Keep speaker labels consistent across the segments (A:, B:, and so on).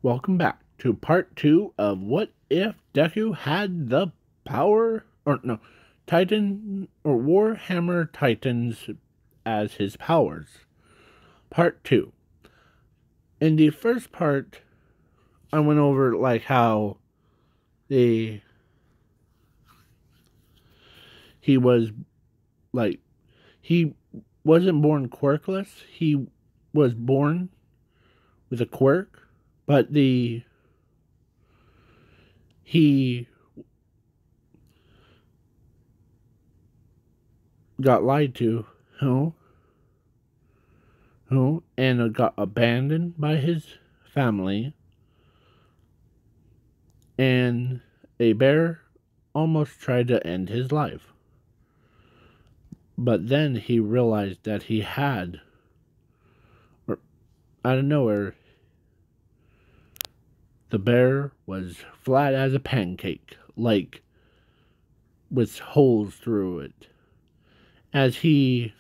A: Welcome back to part 2 of What If Deku Had the Power, or no, Titan, or Warhammer Titans as his powers. Part 2. In the first part, I went over like how the he was like he wasn't born quirkless. He was born with a quirk, but he got lied to. And got abandoned by his family, and a bear almost tried to end his life. But then he realized that he had, or out of nowhere, the bear was flat as a pancake, like with holes through it. As he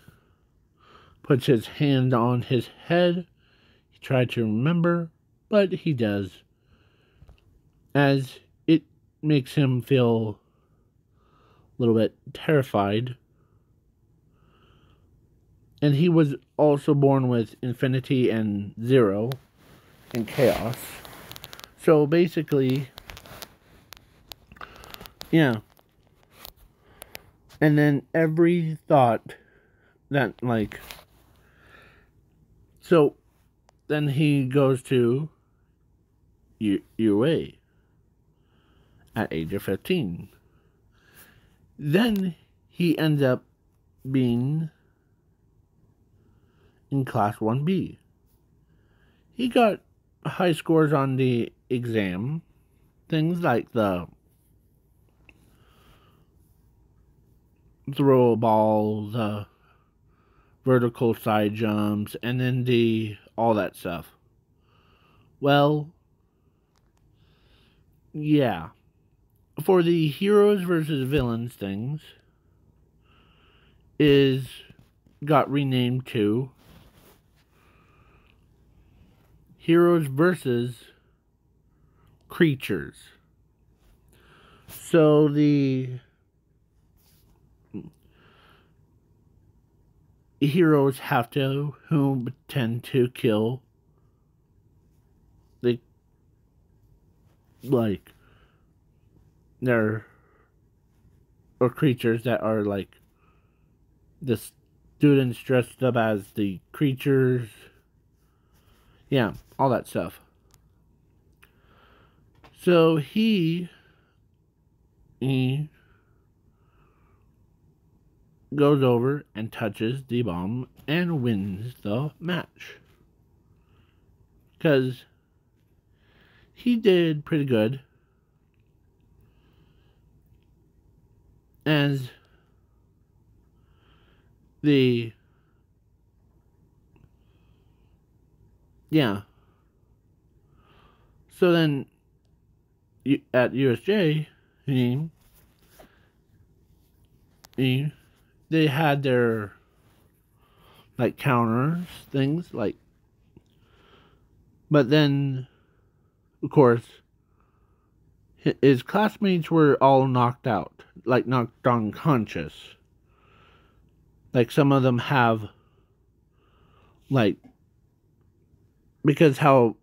A: puts his hand on his head, he tried to remember, but he does, as it makes him feel a little bit terrified. And he was also born with infinity and zero and chaos. So basically, yeah. And then every thought that, so then he goes to UA at age of 15. Then he ends up being in class 1B. He got high scores on the exam. Things like the throw a ball, the vertical side jumps, and then all that stuff. Well, yeah. For the heroes versus villains things, got renamed to Heroes versus Creatures. So the heroes have to tend to kill the their or creatures that are like the students dressed up as the creatures. Yeah, all that stuff. So he goes over and touches the bomb and wins the match. Because he did pretty good. As yeah. So then at USJ, they had their counters things but then of course his classmates were all knocked out, knocked unconscious. Some of them have because how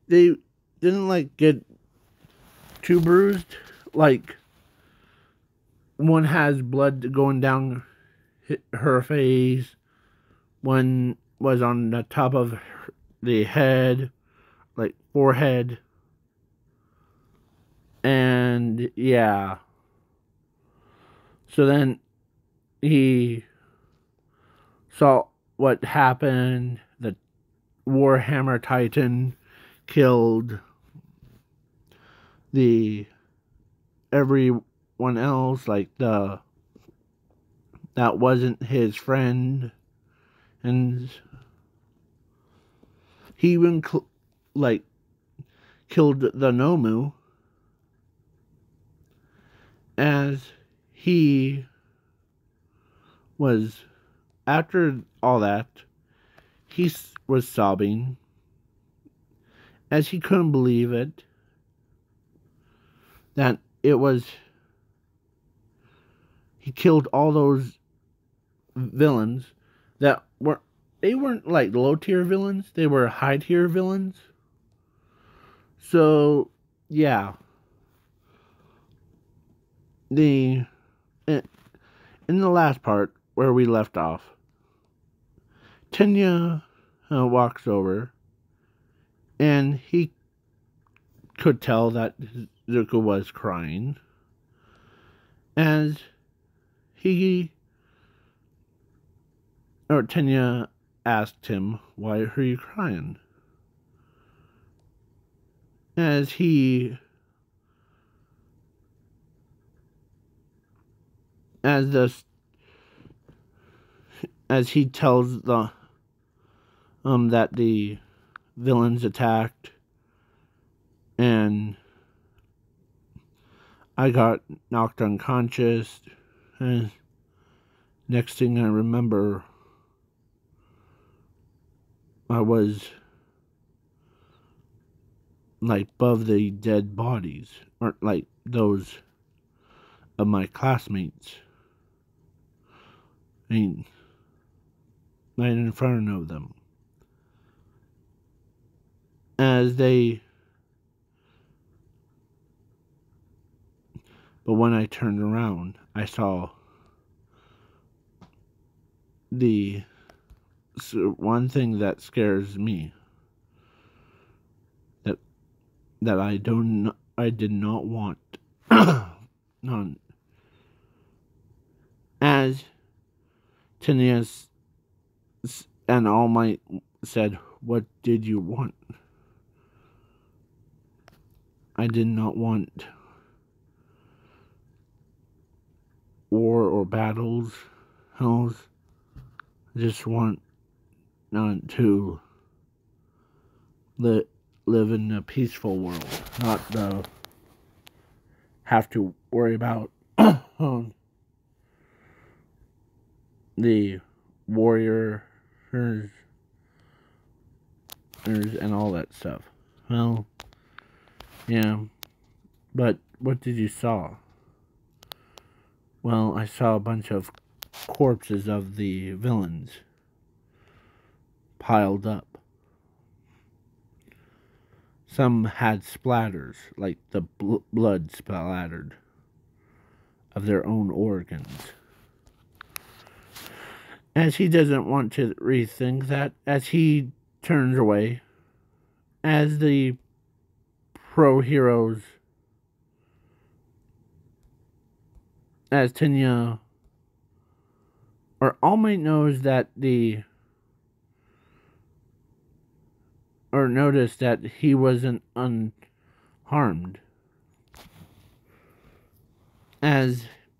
A: they didn't get too bruised. One has blood going down her face. One was on the top of the head, forehead. And yeah. So then he saw what happened. The Warhammer Titan killed everyone else, that wasn't his friend. And he even killed the Nomu, as he was, after all that, he was sobbing, as he couldn't believe it, that it was, he killed all those villains that they weren't like low tier villains, they were high tier villains. So, yeah. In the last part where we left off, Tenya walks over, and he could tell that Zuko was crying, as Tenya asked him, "Why are you crying?" As he tells the that the villains attacked, and I got knocked unconscious, and next thing I remember, I was like above the dead bodies, or like those of my classmates. I mean, right in front of them. But when I turned around, I saw the one thing that scares me, that I did not want. None. As Tinius and All Might said, "What did you want?" I did not want war or battles. I just want not to live in a peaceful world, not have to worry about the warriors and all that stuff. Well, yeah, but what did you saw? Well, I saw a bunch of corpses of the villains piled up. Some had splatters, like the blood splattered of their own organs. As he doesn't want to rethink that, as he turns away, as the pro-heroes, as Tenya, or All Might knows that noticed that he wasn't unharmed.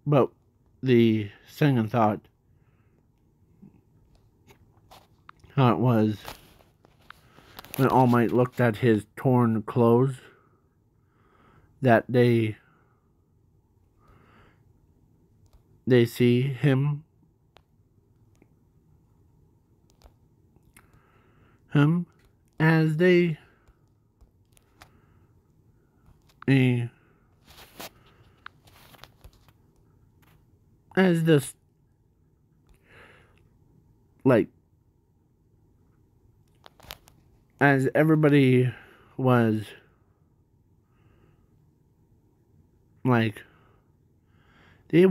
A: But the second thought, how it was when All Might looked at his torn clothes, that they see him as as this, like, as everybody was like, they did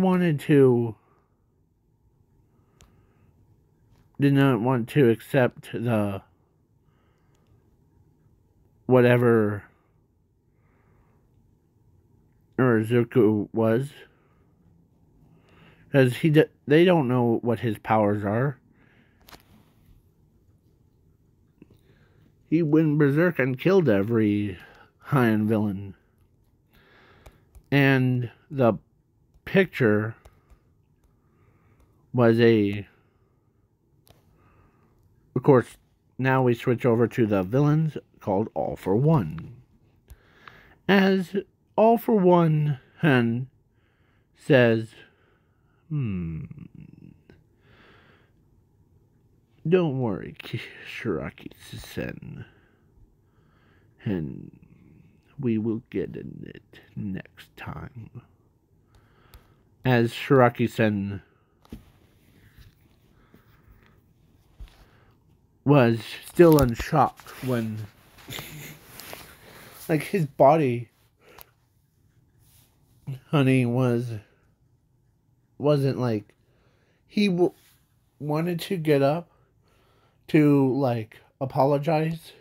A: not want to accept the whatever Zuko was, because they don't know what his powers are. He went berserk and killed every high-end villain. And the picture was of course, now we switch over to the villains called All for One. As All for One says, don't worry, Shiraki-sen. And we will get in it next time. As Shiraki-sen was still in shock when, like, his body, honey, wasn't like, he wanted to get up to, like, apologize,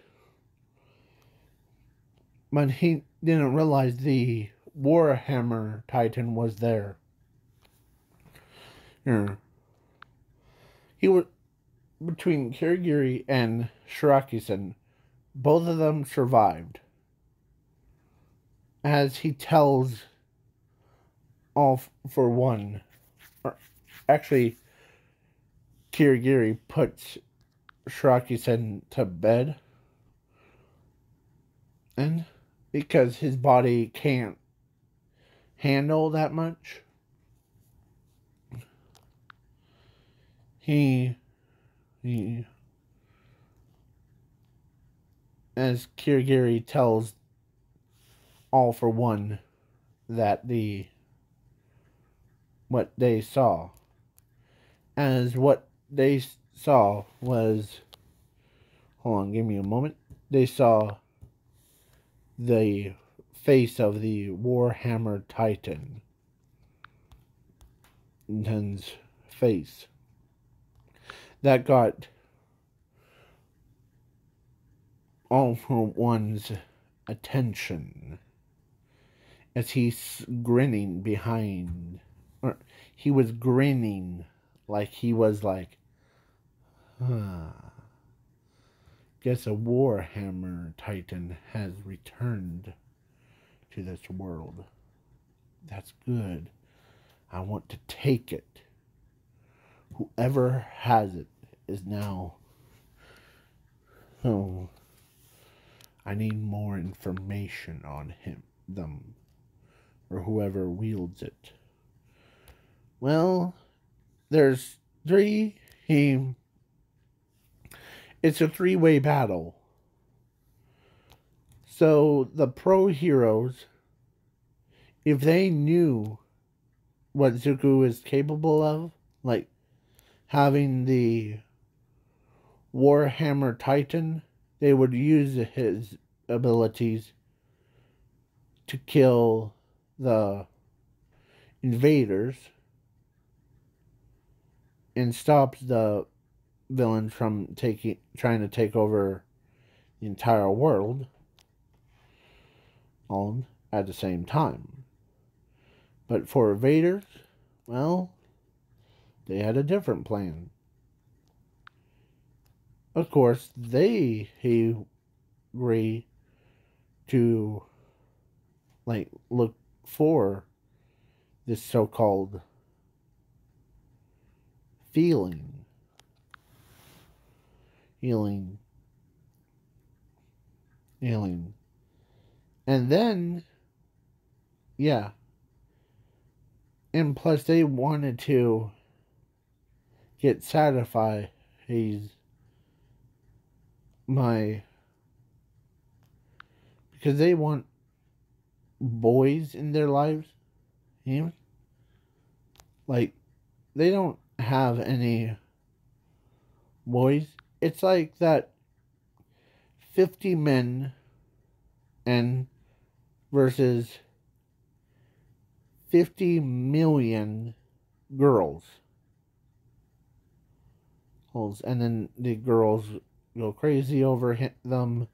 A: but he didn't realize the Warhammer Titan was there. Yeah. He was between Kirigiri and Shiraki-sen. Both of them survived. As he tells all for one. Or actually, Kirigiri puts Shiraki-sen to bed. And because his body can't handle that much, he as Kirigiri tells all for one that what they saw, as what they saw was, hold on, give me a moment, they saw the face of the Warhammer Titan's face that got all for one's attention, as he's grinning behind, or he was grinning like he was like, guess a Warhammer Titan has returned to this world. That's good. I want to take it. Whoever has it is now. Oh, I need more information on them, or whoever wields it. Well, there's three. It's a three-way battle. So the pro heroes, if they knew what Zuko is capable of, like having the Warhammer Titan, they would use his abilities to kill the invaders and stop the villain from trying to take over the entire world all at the same time. But for invaders, well, they had a different plan. Of course, they agree to, like, look for this so-called healing. And then, yeah. And plus they wanted to get satisfied because they want boys in their lives. You know? Like, they don't have any boys. It's like that 50 men and versus 50 million girls. And then the girls go crazy over them.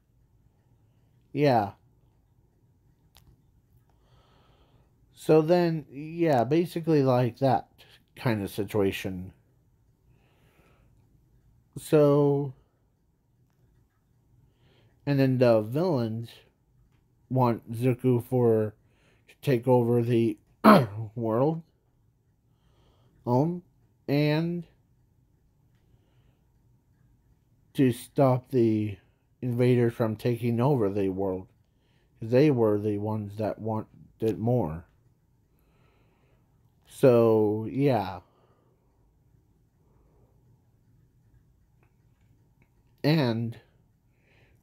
A: Yeah. So then, yeah, basically like that kind of situation. So, and then the villains want Zuko to take over the world, and to stop the invaders from taking over the world, because they were the ones that wanted more. So, yeah. And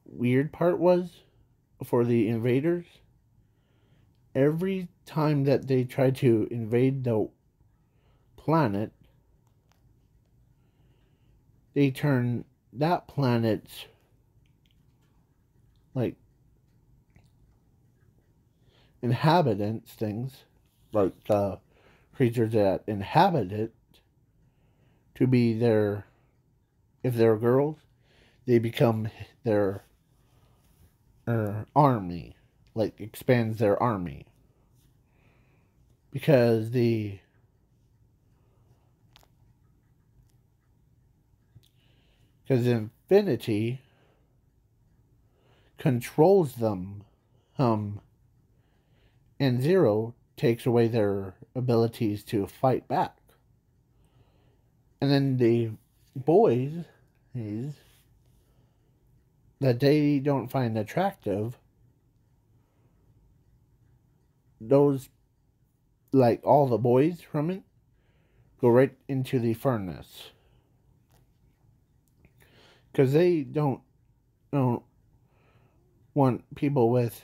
A: weird part was, for the invaders, every time that they try to invade the planet, they turn that planet's like inhabitants, things like the creatures that inhabit it, to be their, if they're girls, they become their army, like expands their army, because infinity controls them, and zero takes away their abilities to fight back. And then the boys that they don't find attractive, those, like all the boys from it, go right into the furnace. Because they don't want people with,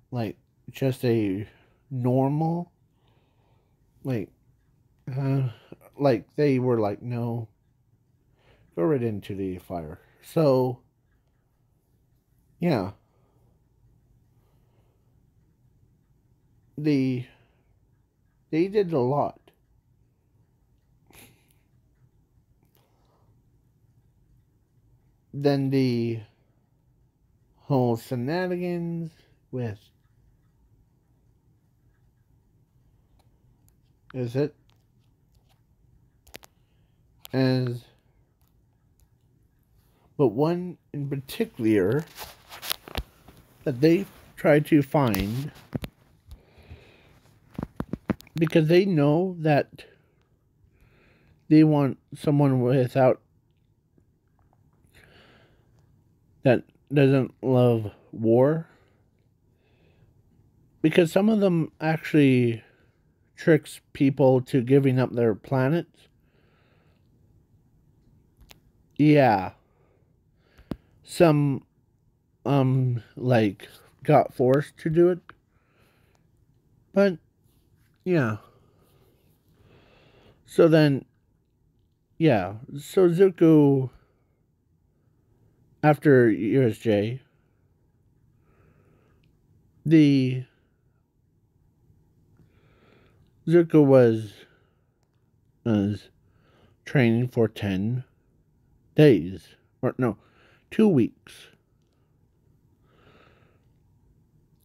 A: like, just a normal, like they were like, no, go right into the fire. So yeah, they did a lot. Then the whole shenanigans with, is it as, but one in particular that they tried to find, because they know that they want someone without, that doesn't love war, because some of them actually tricks people to giving up their planets. Yeah, some like got forced to do it, but yeah. So then, yeah, so Zuko, after USJ, the Zuko was training for 10 days, or no, 2 weeks,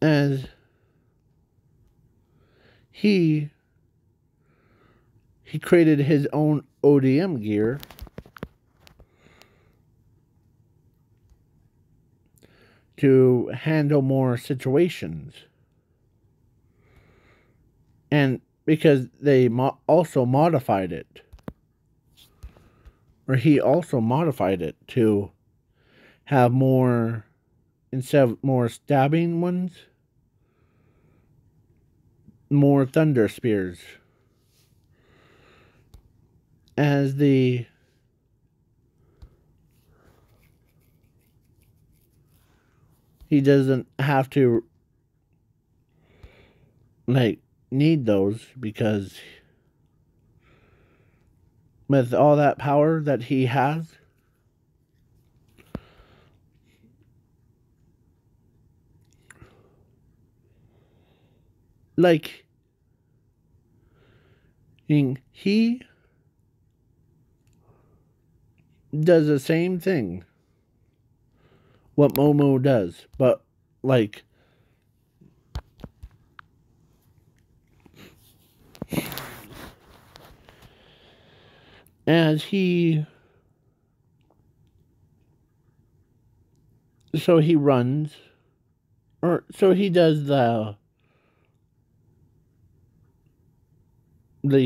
A: as he created his own ODM gear to handle more situations. And because they also modified it, or he also modified it to have more, instead of more stabbing ones, more thunder spears. As he doesn't have to, like, need those, because with all that power that he has, like, he does the same thing what Momo does, but like, as he, so he runs, or so he does the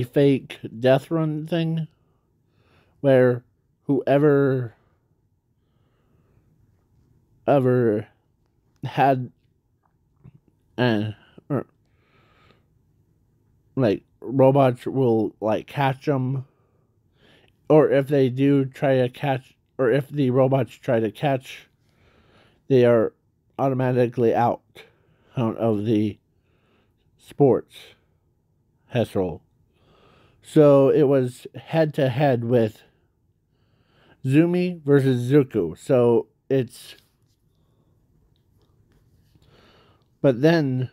A: fake death run thing, where whoever ever had, or like, robots will like catch them, or if they do try to catch, or if the robots try to catch, they are automatically out of the sports Hessel. So it was head to head with Zumi versus Zuko. So it's. But then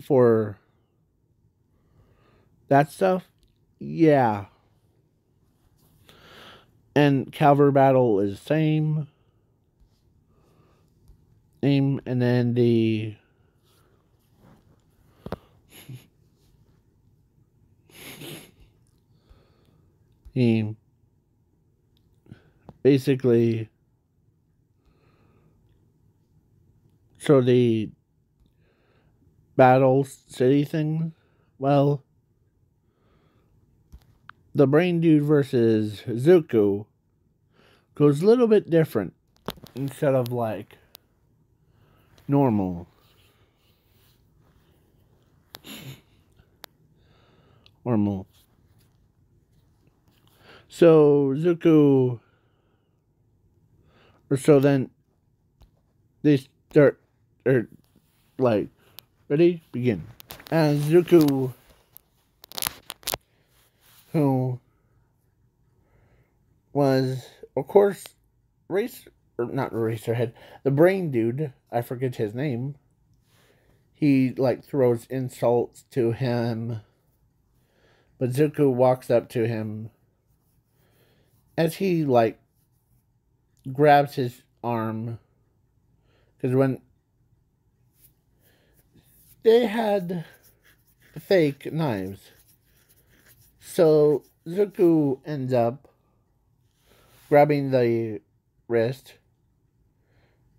A: for that stuff, yeah. And Calver Battle is same. And then the basically, so the Battle City thing, well, the Brain Dude versus Zuko goes a little bit different instead of like normal. So Zuko, or so then they start, or like, ready, begin. And Zuko, who was, of course, not Eraserhead, the Brain Dude, I forget his name. He like throws insults to him, but Zuko walks up to him as he like grabs his arm, because when they had fake knives, so Zuko ends up grabbing the wrist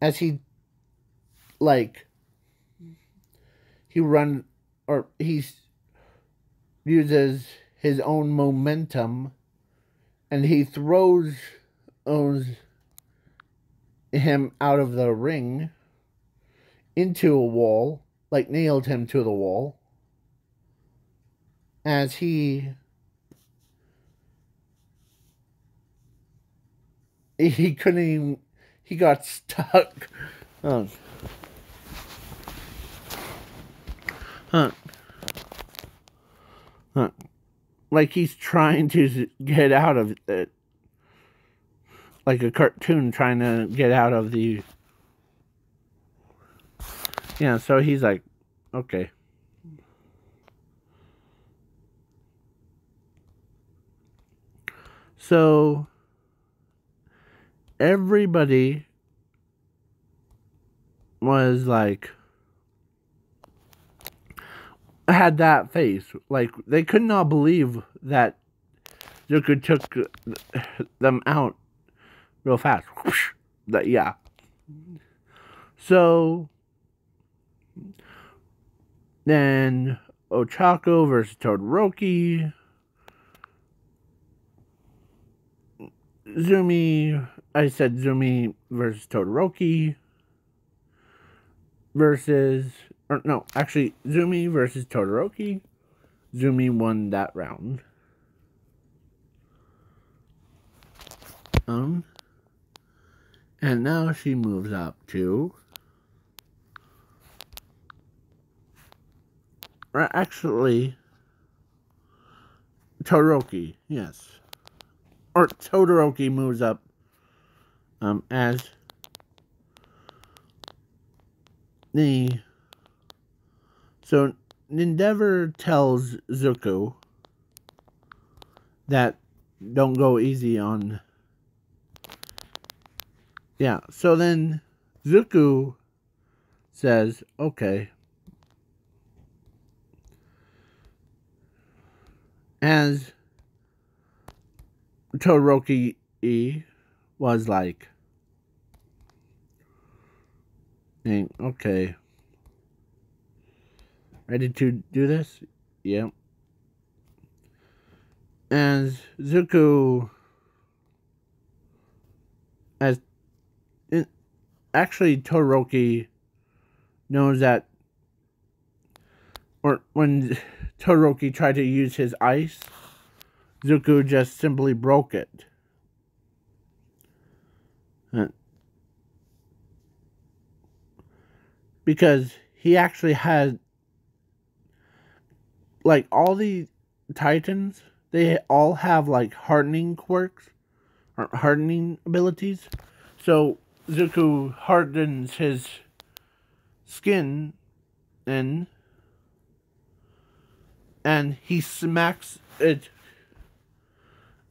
A: as he uses his own momentum, and he throws him out of the ring into a wall, like nailed him to the wall, as he couldn't even, he got stuck. Oh. Huh. Like he's trying to get out of it. Like a cartoon trying to get out of the... Yeah, so he's like, okay. So everybody was like, had that face. Like, they could not believe that Zuko took them out real fast. Yeah. So then Ochako versus Todoroki. I said Zumi versus Todoroki. Zumi versus Todoroki. Zumi won that round. And now she moves up to... Actually, Todoroki, yes. Or Todoroki moves up as the... So Endeavor tells Zuko that don't go easy on... Yeah, so then Zuko says, okay. As Todoroki was like, okay, ready to do this? Yep. As Zuko, actually Todoroki knows that, or when Todoroki tried to use his ice, Zuko just simply broke it. because he actually had, like, all the Titans, they all have, like, hardening quirks, or hardening abilities. So, Zuko hardens his skin in, and he smacks it,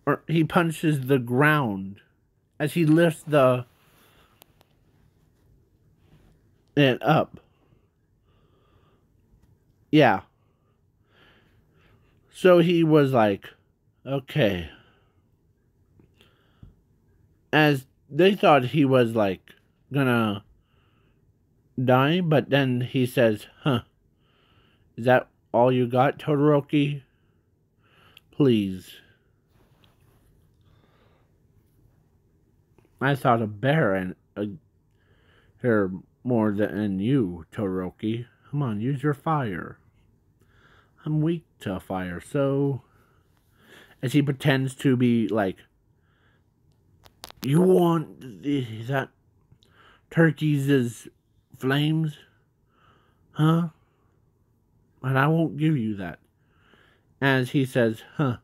A: or he punches the ground as he lifts it up. Yeah. So he was like, okay. As they thought he was like gonna die, but then he says, huh, is that all you got, Todoroki? Please. I thought a bear and a hair more than you, Todoroki. Come on, use your fire. I'm weak to fire, so... As he pretends to be like, you want that turkey's flames? Huh? But I won't give you that. As he says, huh.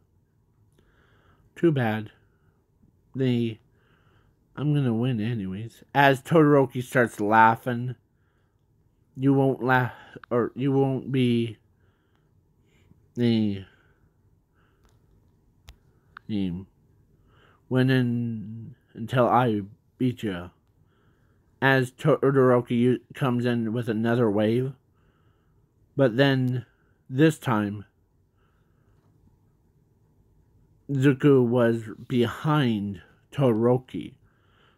A: Too bad. I'm gonna win anyways. As Todoroki starts laughing, you won't laugh, or you won't be the winning until I beat you. As Todoroki comes in with another wave, but then this time Zuko was behind Todoroki,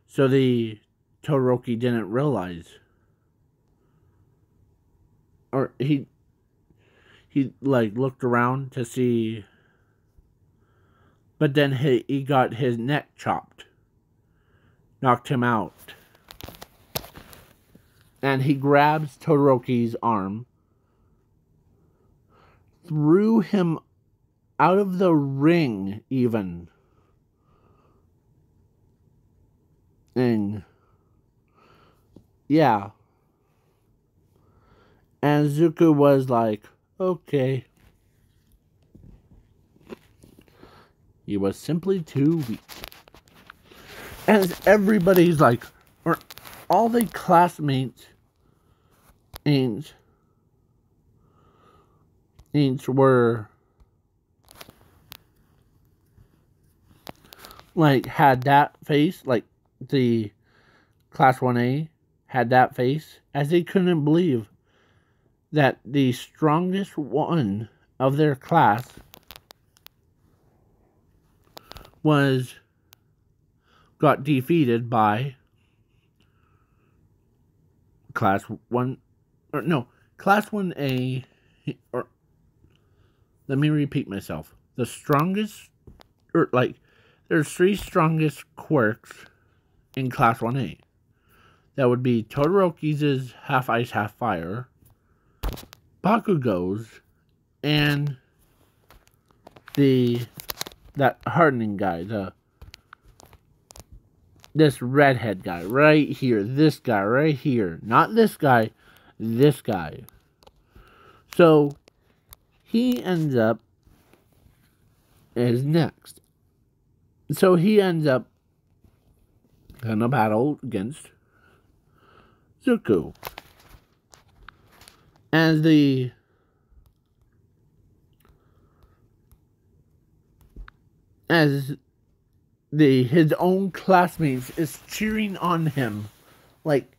A: so the Todoroki didn't realize, or he like looked around to see, but then he got his neck chopped, knocked him out, and he grabs Todoroki's arm, threw him out of the ring even, and yeah, and Zuko was like, okay. He was simply too weak. As everybody's like, or all the classmates and were like, had that face, like the class 1A had that face, as they couldn't believe that the strongest one of their class got defeated by class 1, or no, class 1A, or let me repeat myself. The strongest, or like, there's 3 strongest quirks in class 1A. That would be Todoroki's half ice, half fire, Bakugo's, and that hardening guy, this redhead guy right here, this guy right here, not this guy, this guy. So he ends up is next. So he ends up in a battle against Zuko. As his own classmates is cheering on him, like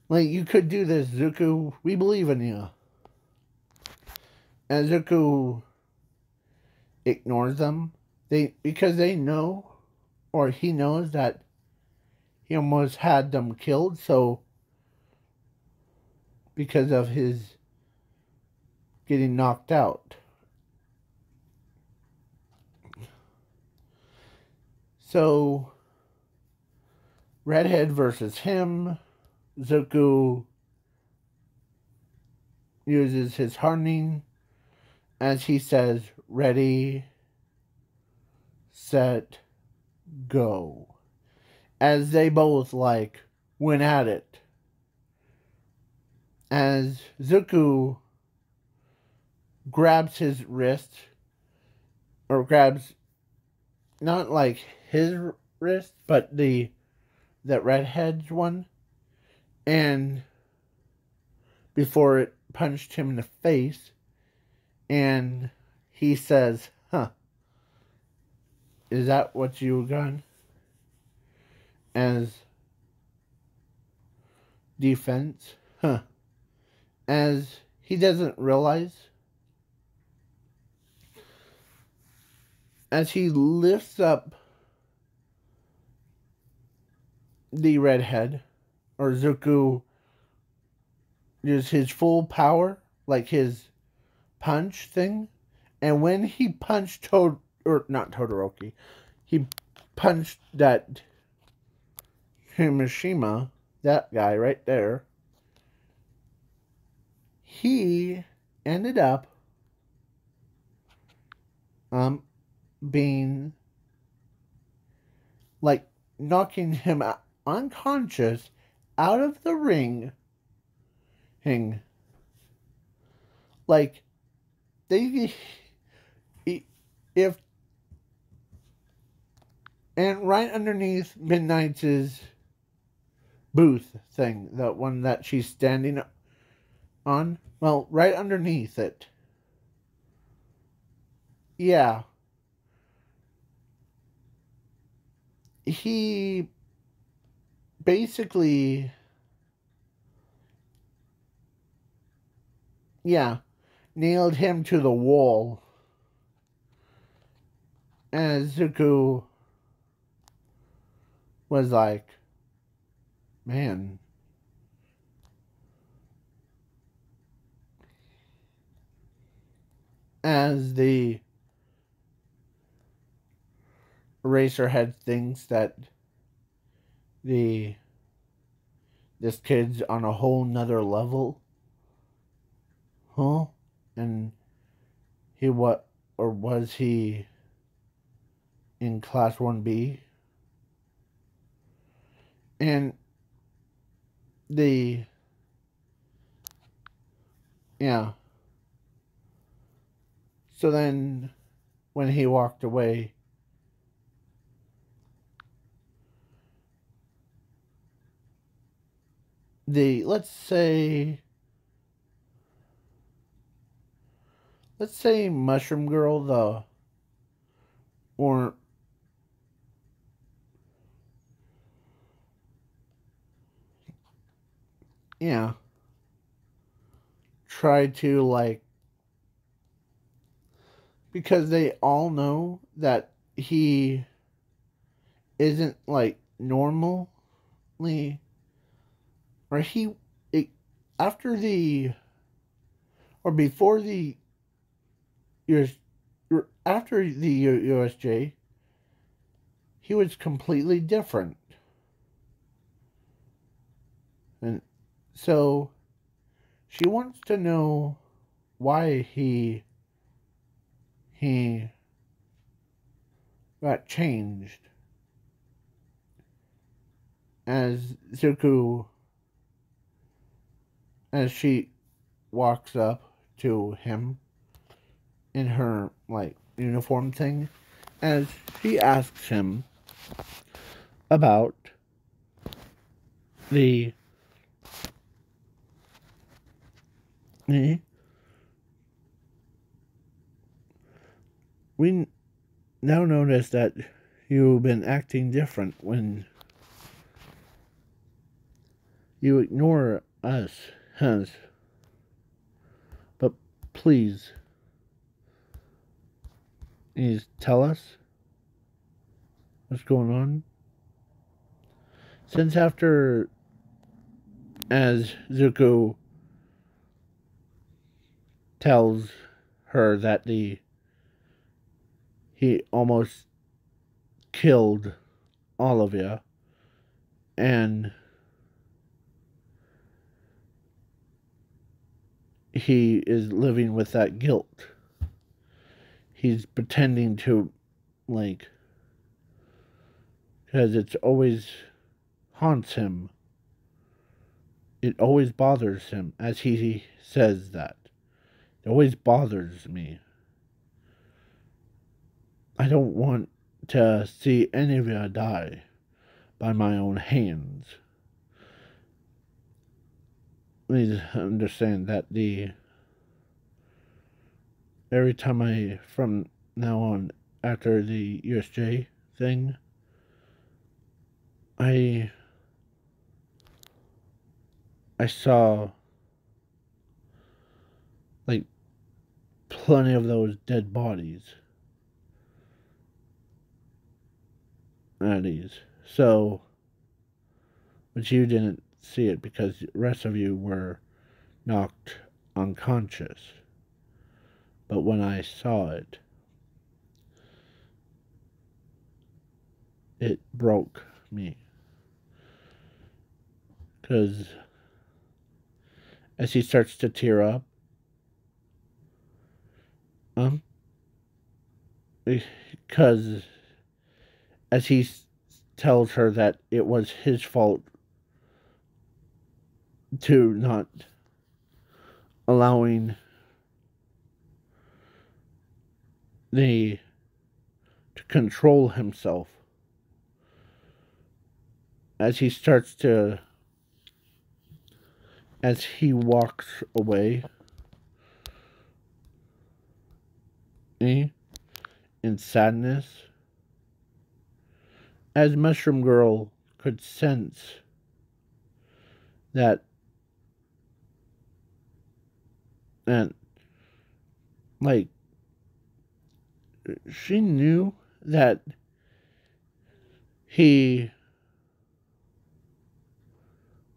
A: you could do this, Zuko. We believe in you. And Zuko ignores them. Because they know, or he knows that he almost had them killed. So because of his getting knocked out. So, redhead versus him. Zuko uses his hardening as he says, ready, set, go. As they both, like, went at it. as Zuko grabs his wrist, or grabs not like his wrist, but that redhead's one, and before it punched him in the face, and he says, "Huh, is that what you got?" As defense, huh? As he doesn't realize, as he lifts up the redhead, or Zuko uses his full power, like his punch thing, and when he punched or not Todoroki, he punched that Himashima, that guy right there, he ended up being like knocking him unconscious out of the ring. Like they, if and right underneath Midnight's booth thing, the one that she's standing on, well, right underneath it. Yeah. He basically, yeah, nailed him to the wall. And Zuko was like, man. As the Eraserhead thinks that this kid's on a whole nother level. Huh? And he was he in class 1B? And yeah. So then when he walked away, let's say Mushroom Girl, or yeah, try to like, because they all know that he isn't like normally, or after or before US, after the USJ, he was completely different. And so she wants to know why he got changed. As Zuko, as she walks up to him in her like uniform thing, as she asks him about the we now notice that you've been acting different when you ignore us, Hans. But please, you tell us what's going on. Since after, as Zuko tells her that he almost killed all of you, and he is living with that guilt. He's pretending to, like, because it's always haunts him. it always bothers him, as he says that. It always bothers me. I don't want to see any of you die by my own hands. Please understand that every time from now on, after the USJ thing, I saw like plenty of those dead bodies. So, but you didn't see it because the rest of you were knocked unconscious. But when I saw it, it broke me. Because as he starts to tear up, because as he tells her that it was his fault to not allowing to control himself, as he walks away in sadness, as Mushroom Girl could sense that like she knew that he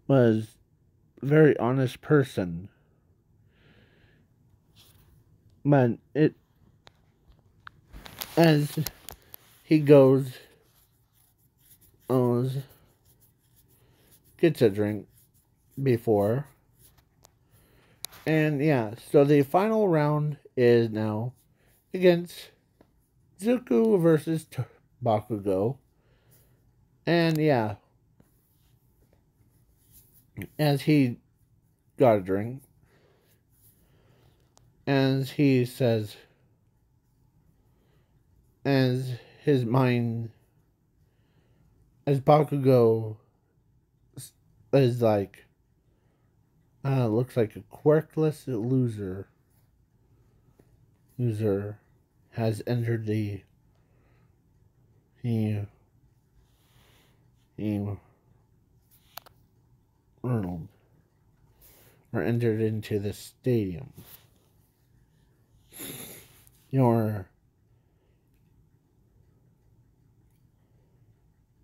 A: was a very honest person, but as he gets a drink before, and yeah, so the final round is now against Zuko versus Bakugo. And yeah, as he got a drink, as he says, as his mind, as Bakugo is like, looks like a quirkless loser has entered the world, or entered into the stadium.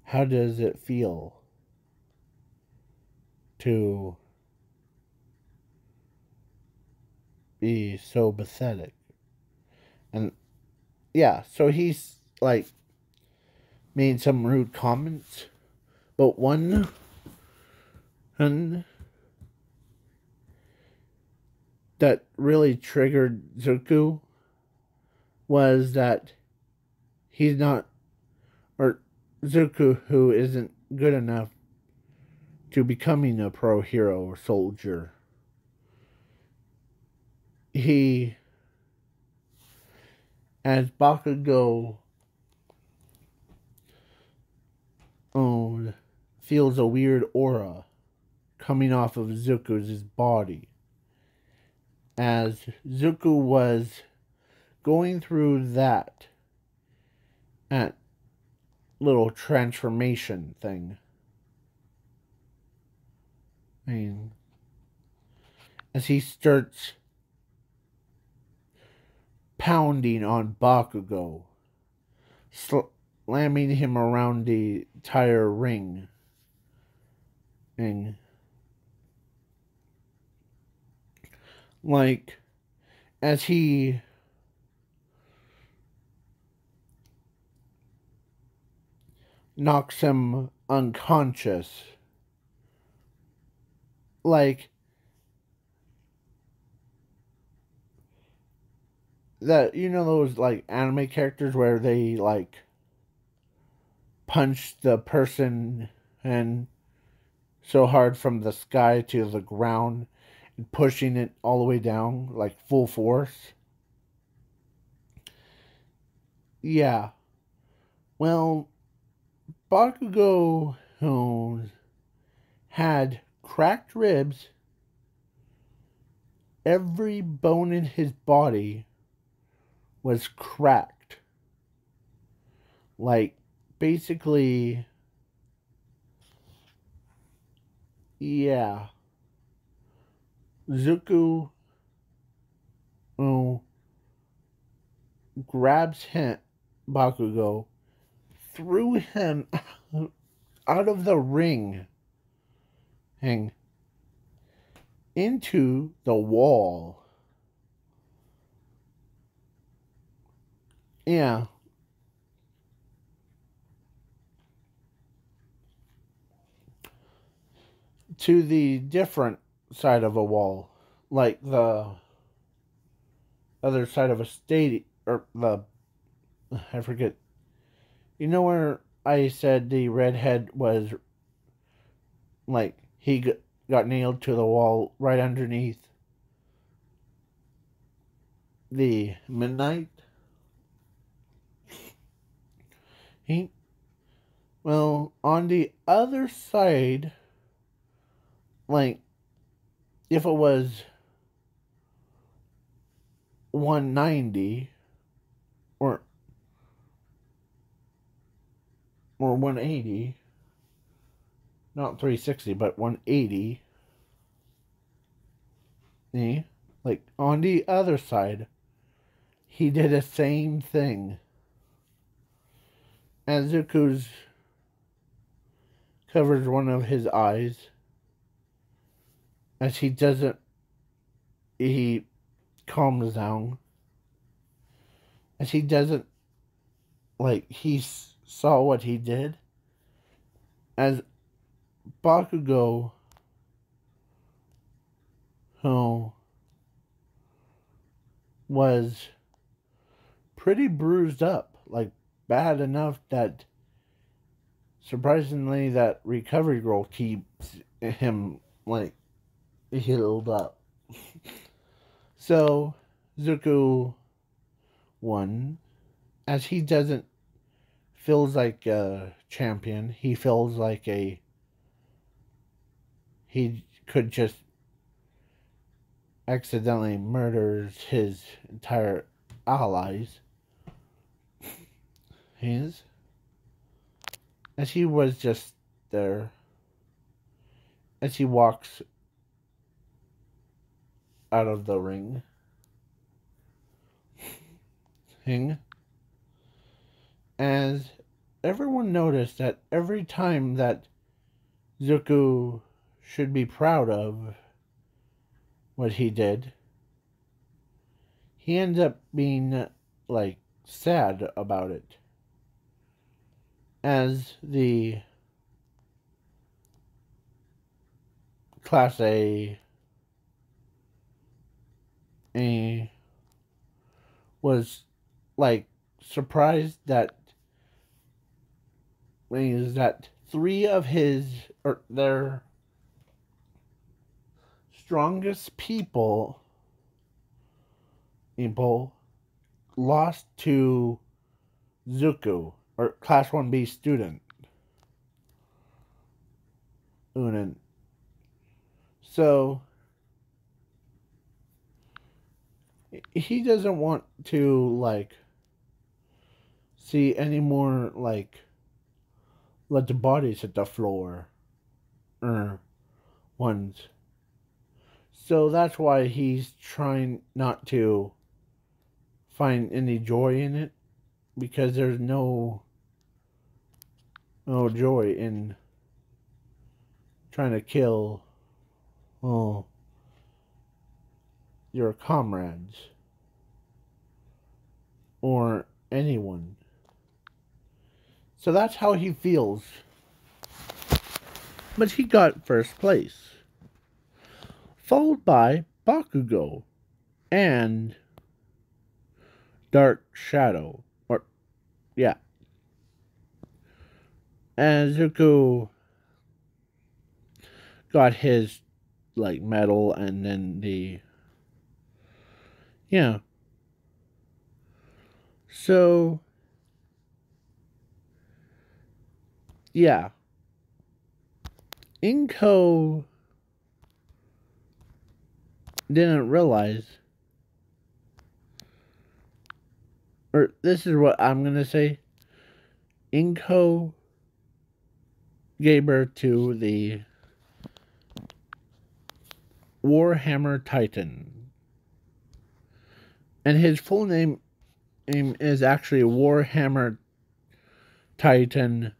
A: How does it feel to be so pathetic? And yeah, so he's like made some rude comments, but one that really triggered Zuko was that he's not, or Zuko, who isn't good enough to becoming a pro hero or soldier. He, as Bakugo feels a weird aura coming off of Zuko's body, as Zuko was going through that little transformation thing. I mean, as he starts pounding on Bakugo, slamming him around the entire ring. And like, as he knocks him unconscious, like that, those like anime characters where they like punch the person and so hard from the sky to the ground and pushing it all the way down like full force. Yeah. Well, Bakugo had cracked ribs. Every bone in his body was cracked. Like, basically, yeah. Zuko uh, grabs him, Bakugo, threw him out of the ring and into the wall. Yeah. To the different side of a wall. Like the other side of a stadium. Or the. I forget. You know where I said the redhead was. Like, he got nailed to the wall right underneath the midnight? He. Well, on the other side, like, if it was 190 or 180, not 360, but 180, like on the other side, he did the same thing. And Zuko's covers one of his eyes as he calms down. As he doesn't, like, he saw what he did. As Bakugo, who was pretty bruised up, like, bad enough that, surprisingly, that recovery girl keeps him, like, healed up. So, Zuko won, as he doesn't feels like a champion. He feels like he could just accidentally murders his entire allies. His, as he was just there, as he walks out of the ring. As everyone noticed that every time that Zuko should be proud of what he did, he ends up being, like, sad about it. As the Class A was, like, surprised that three of their strongest people lost to Zuko, or Class 1B student. Unin. So, he doesn't want to, like, see any more, like, let the bodies hit the floor. Ones. So that's why he's trying not to find any joy in it, because there's no joy in trying to kill your comrades or anyone. So that's how he feels. But he got first place, followed by Bakugo and Dark Shadow. Or, yeah. And Zuko got his like medal, and then yeah. So yeah, Inko didn't realize, or this is what I'm gonna say. Inko gave birth to the Warhammer Titan, and his full name is actually Warhammer Titan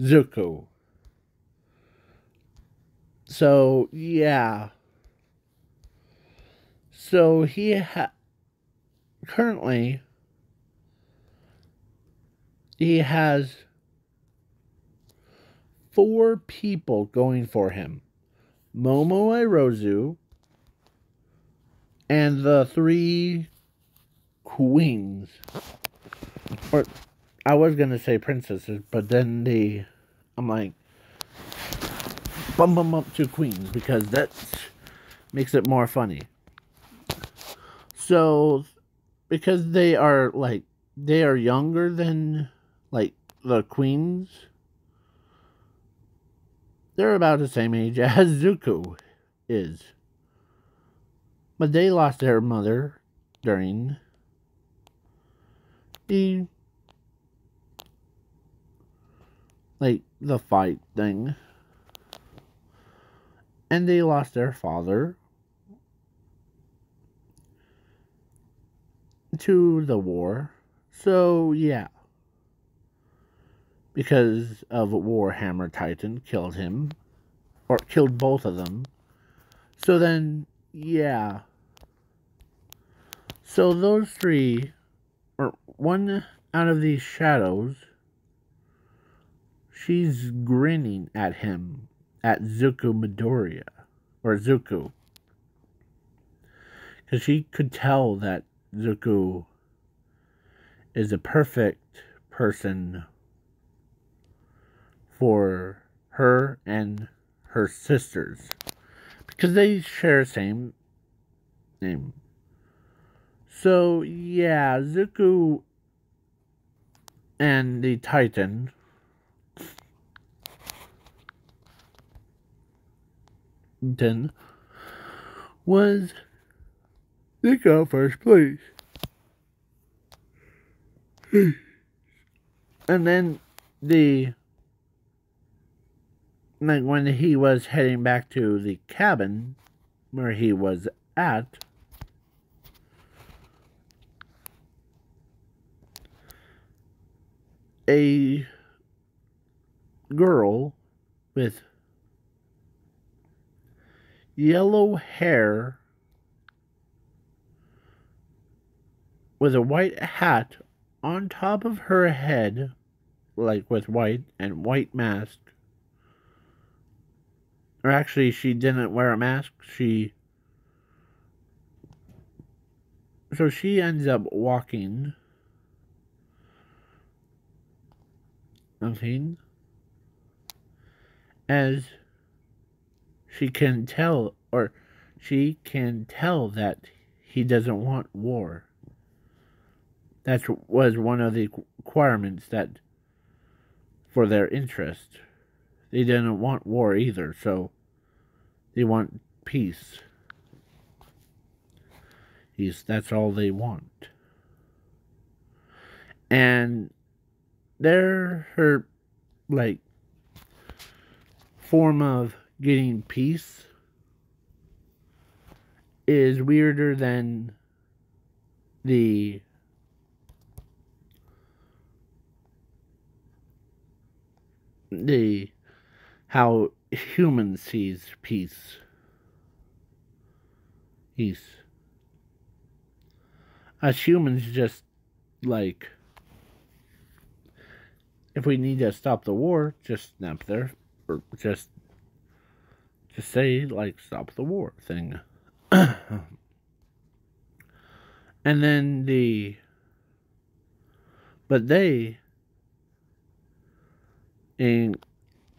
A: Zuko. So yeah, so currently he has 4 people going for him: Momo Irozu and the 3 queens. Or I was gonna say princesses, but then I'm like, bump them up to queens because that makes it more funny. So, because they are younger than like the queens, they're about the same age as Zuko is. But they lost their mother during the the fight thing. And they lost their father to the war. So yeah. Because of Warhammer Titan killed him. Or killed both of them. So then, yeah. So those 3, or one out of these shadows, she's grinning at him, at Zuko Midoriya, or Zuko. Because she could tell that Zuko is a perfect person for her and her sisters. Because they share the same name. So, yeah, Zuko and the Titan was they got first place. And then when he was heading back to the cabin where he was at, a girl with yellow hair with a white hat on top of her head, like with white and white mask. Or actually, she didn't wear a mask. So she ends up walking. Okay. As she can tell that he doesn't want war. That was one of the requirements that for their interest. They didn't want war either, so they want peace. That's all they want. And her form of getting peace is weirder than the how humans sees peace. Us humans just if we need to stop the war, just snap there, or just say stop the war thing. And then but they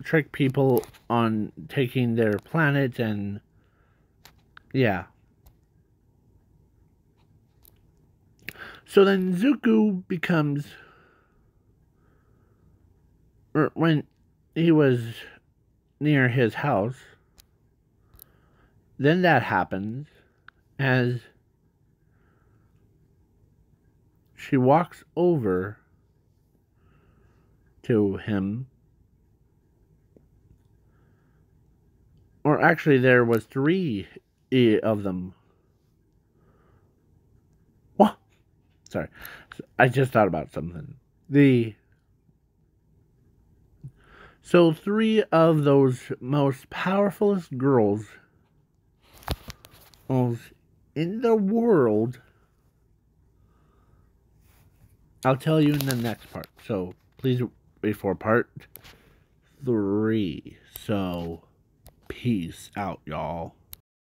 A: trick people on taking their planet, and yeah. So then Zuko becomes, or when he was near his house, then that happens as she walks over to him. Or actually, there was 3 of them. What? Sorry. I just thought about something. So 3 of those most powerfulest girls in the world, I'll tell you in the next part. So please wait for part 3. So peace out, y'all.